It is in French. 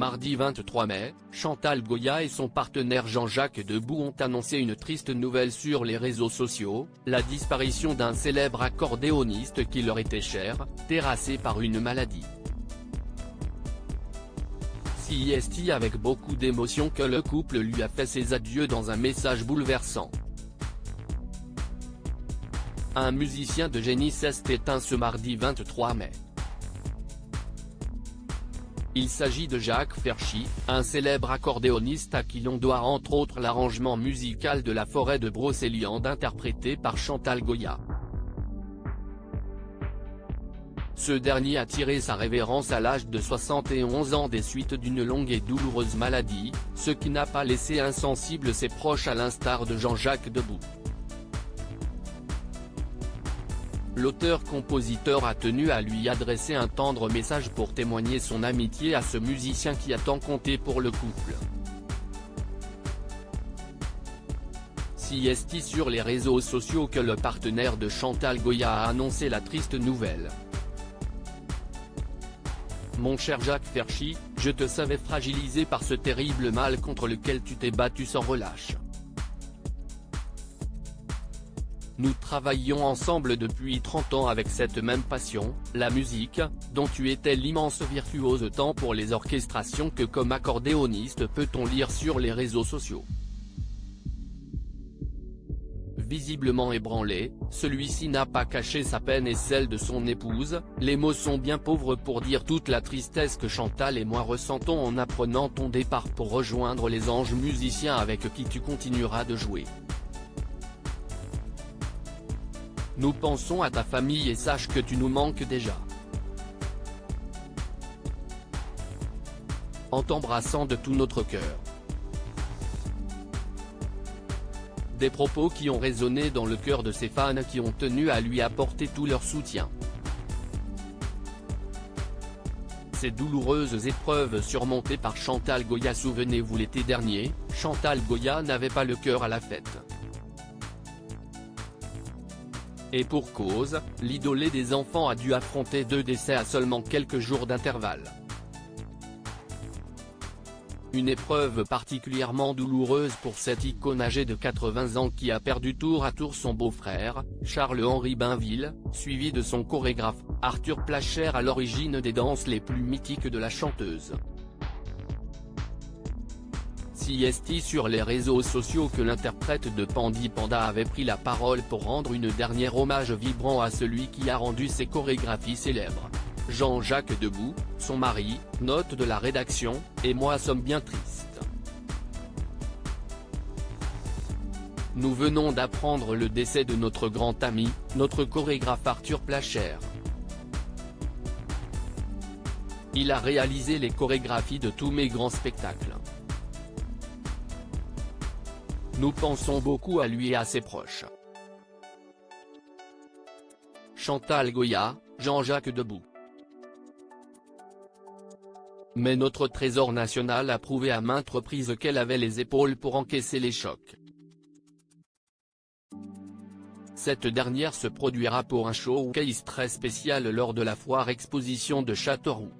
Mardi 23 mai, Chantal Goya et son partenaire Jean-Jacques Debout ont annoncé une triste nouvelle sur les réseaux sociaux, la disparition d'un célèbre accordéoniste qui leur était cher, terrassé par une maladie. C'est avec beaucoup d'émotion que le couple lui a fait ses adieux dans un message bouleversant. Un musicien de génie s'est éteint ce mardi 23 mai. Il s'agit de Jacques Ferchy, un célèbre accordéoniste à qui l'on doit entre autres l'arrangement musical de La Forêt de Brocéliande interprété par Chantal Goya. Ce dernier a tiré sa révérence à l'âge de 71 ans des suites d'une longue et douloureuse maladie, ce qui n'a pas laissé insensibles ses proches à l'instar de Jean-Jacques Debout. L'auteur-compositeur a tenu à lui adresser un tendre message pour témoigner son amitié à ce musicien qui a tant compté pour le couple. C'est sur les réseaux sociaux que le partenaire de Chantal Goya a annoncé la triste nouvelle. Mon cher Jacques Ferchy, je te savais fragilisé par ce terrible mal contre lequel tu t'es battu sans relâche. Nous travaillions ensemble depuis 30 ans avec cette même passion, la musique, dont tu étais l'immense virtuose tant pour les orchestrations que comme accordéoniste, peut-on lire sur les réseaux sociaux. Visiblement ébranlé, celui-ci n'a pas caché sa peine et celle de son épouse, les mots sont bien pauvres pour dire toute la tristesse que Chantal et moi ressentons en apprenant ton départ pour rejoindre les anges musiciens avec qui tu continueras de jouer. Nous pensons à ta famille et sache que tu nous manques déjà. En t'embrassant de tout notre cœur. Des propos qui ont résonné dans le cœur de ses fans qui ont tenu à lui apporter tout leur soutien. Ces douloureuses épreuves surmontées par Chantal Goya. Souvenez-vous, l'été dernier, Chantal Goya n'avait pas le cœur à la fête. Et pour cause, l'idolé des enfants a dû affronter 2 décès à seulement quelques jours d'intervalle. Une épreuve particulièrement douloureuse pour cette icône âgée de 80 ans qui a perdu tour à tour son beau-frère, Charles-Henri Bainville, suivi de son chorégraphe, Arthur Placher, à l'origine des danses les plus mythiques de la chanteuse. C'est sur les réseaux sociaux que l'interprète de Pandi Panda avait pris la parole pour rendre une dernière hommage vibrant à celui qui a rendu ses chorégraphies célèbres. Jean-Jacques Debout, son mari, note de la rédaction, et moi sommes bien tristes. Nous venons d'apprendre le décès de notre grand ami, notre chorégraphe Arthur Placher. Il a réalisé les chorégraphies de tous mes grands spectacles. Nous pensons beaucoup à lui et à ses proches. Chantal Goya, Jean-Jacques Debout. Mais notre trésor national a prouvé à maintes reprises qu'elle avait les épaules pour encaisser les chocs. Cette dernière se produira pour un showcase très spécial lors de la foire exposition de Châteauroux.